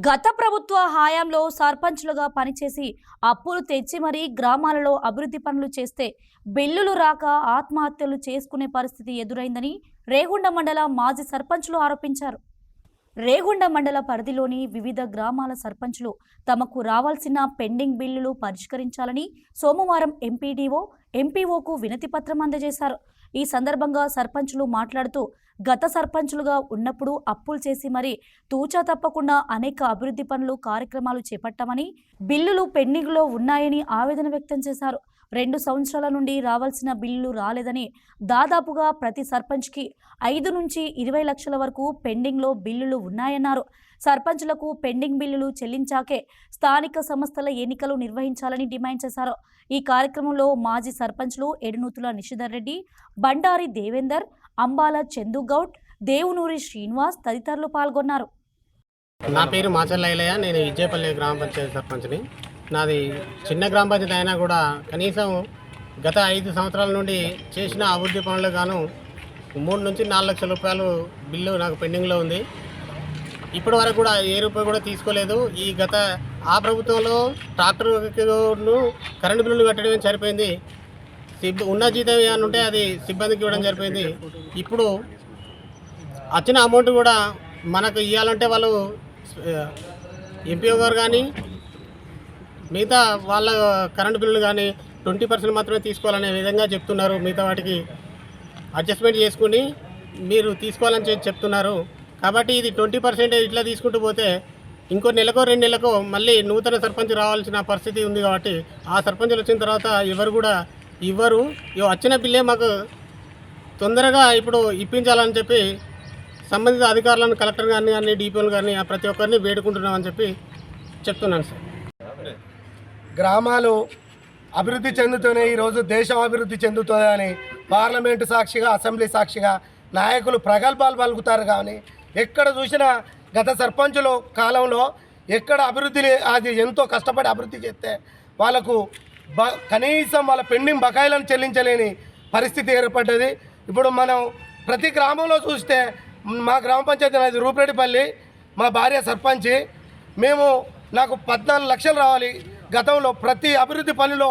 గత ప్రభుత్వ హయాంలో సర్పంచులుగా పనిచేసి అప్పులు తెచ్చి మరీ గ్రామాలలో అభివృద్ధి పనులు చేస్తే బిల్లులు రాక ఆత్మహత్యలు చేసుకునే పరిస్థితి ఎదురైందని రేగుండ మండల మాజీ సర్పంచులు ఆరోపించారు. రేగుండ మండల పరిధిలోని వివిధ గ్రామాల సర్పంచులు తమకు రావాల్సిన పెండింగ్ బిల్లులు పరిష్కరించాలని సోమవారం ఎంపీడీఓ, ఎంపీఓకు వినతి పత్రం అందజేశారు. ఈ సందర్భంగా సర్పంచులు మాట్లాడుతూ గత సర్పంచులుగా ఉన్నప్పుడు అప్పులు చేసి మరీ తూచా తప్పకుండా అనేక అభివృద్ధి పనులు కార్యక్రమాలు చేపట్టామని, బిల్లులు పెండింగ్లో ఉన్నాయని ఆవేదన వ్యక్తం చేశారు. 2 సంవత్సరాల నుండి రావాల్సిన బిల్లులు రాలేదని, దాదాపుగా ప్రతి సర్పంచ్కి 5 నుంచి 20 లక్షల వరకు పెండింగ్లో బిల్లులు ఉన్నాయన్నారు. సర్పంచులకు పెండింగ్ బిల్లులు చెల్లించాకే స్థానిక సంస్థల ఎన్నికలు నిర్వహించాలని డిమాండ్ చేశారు. ఈ కార్యక్రమంలో మాజీ సర్పంచ్లు ఎడునూతుల నిషిధర్ రెడ్డి, బండారి దేవేందర్, అంబాల చందుగౌడ్, దేవునూరి శ్రీనివాస్ తదితరులు పాల్గొన్నారు. నా పేరు మాచర్లయ్య. నేను విజయపల్లి గ్రామ పంచాయతీ సర్పంచ్ని. నాది చిన్న గ్రామ పంచాయతీ అయినా కూడా కనీసం గత 5 సంవత్సరాల నుండి చేసిన అభివృద్ధి పనులు గాను 3 నుంచి 4 లక్షల రూపాయలు బిల్లు నాకు పెండింగ్లో ఉంది. ఇప్పటి వరకు కూడా ఏ రూపాయి కూడా తీసుకోలేదు. ఈ గత ప్రభుత్వంలో ట్రాక్టర్ను కరెంటు బిల్లులు కట్టడం సరిపోయింది. ఉన్న జీతం ఏమైనా ఉంటే అది సిబ్బందికి ఇవ్వడం సరిపోయింది. ఇప్పుడు వచ్చిన అమౌంట్ కూడా మనకు ఇవ్వాలంటే వాళ్ళు ఎంపీఓ గారు కానీ మిగతా వాళ్ళ కరెంటు బిల్లులు కానీ 20% మాత్రమే తీసుకోవాలనే విధంగా చెప్తున్నారు. మిగతా వాటికి అడ్జస్ట్మెంట్ చేసుకుని మీరు తీసుకోవాలని చెప్తున్నారు. కాబట్టి ఇది 20% ఇట్లా తీసుకుంటూ పోతే ఇంకో నెలకో 2 నెలలకో మళ్ళీ నూతన సర్పంచ్ రావాల్సిన పరిస్థితి ఉంది. కాబట్టి ఆ సర్పంచులు వచ్చిన తర్వాత ఎవరు కూడా ఇవ్వరు. వచ్చిన బిల్లే మాకు తొందరగా ఇప్పుడు ఇప్పించాలని చెప్పి సంబంధిత అధికారులను, కలెక్టర్ గారిని కానీ, డిపిఓలు కానీ ప్రతి ఒక్కరిని వేడుకుంటున్నామని చెప్పి చెప్తున్నాను సార్. గ్రామాలు అభివృద్ధి చెందుతూనే ఈరోజు దేశం అభివృద్ధి చెందుతుందని పార్లమెంటు సాక్షిగా, అసెంబ్లీ సాక్షిగా నాయకులు ప్రగల్భాలు పలుకుతారు. కానీ ఎక్కడ చూసినా గత సర్పంచుల కాలంలో ఎక్కడ అభివృద్ధి అది ఎంతో కష్టపడి అభివృద్ధి చేస్తే వాళ్ళకు కనీసం వాళ్ళ పెండింగ్ బకాయిలను చెల్లించలేని పరిస్థితి ఏర్పడ్డది. ఇప్పుడు మనం ప్రతి గ్రామంలో చూస్తే మా గ్రామ పంచాయతీ అనేది రూపరెడ్డిపల్లి, మా భార్య సర్పంచి. నాకు 14 లక్షలు రావాలి. గతంలో ప్రతి అభివృద్ధి పనిలో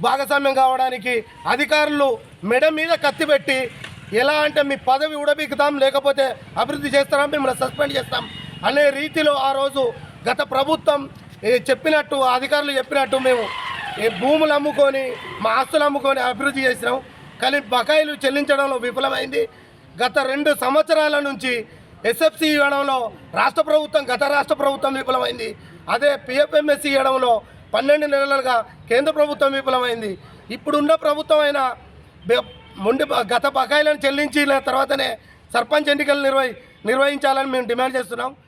భాగస్వామ్యం కావడానికి అధికారులు మెడ మీద కత్తి పెట్టి ఎలా అంటే మీ పదవి ఉడబీకుతాం, లేకపోతే అభివృద్ధి చేస్తాం, మిమ్మల్ని సస్పెండ్ చేస్తాం అనే రీతిలో ఆ రోజు గత ప్రభుత్వం చెప్పినట్టు, అధికారులు చెప్పినట్టు మేము భూములు అమ్ముకొని, మా ఆస్తులు అమ్ముకొని అభివృద్ధి చేసినాం. కానీ బకాయిలు చెల్లించడంలో విఫలమైంది. గత 2 సంవత్సరాల నుంచి ఎస్ఎఫ్సి ఇవ్వడంలో గత రాష్ట్ర ప్రభుత్వం విఫలమైంది. అదే పిఎఫ్ఎంఎస్సి ఇవ్వడంలో 12 నెలలుగా కేంద్ర ప్రభుత్వం విఫలమైంది. ఇప్పుడున్న ప్రభుత్వం అయినా గత బకాయిలను చెల్లించిన తర్వాతనే సర్పంచ్ ఎన్నికలు నిర్వహించాలని మేము డిమాండ్ చేస్తున్నాం.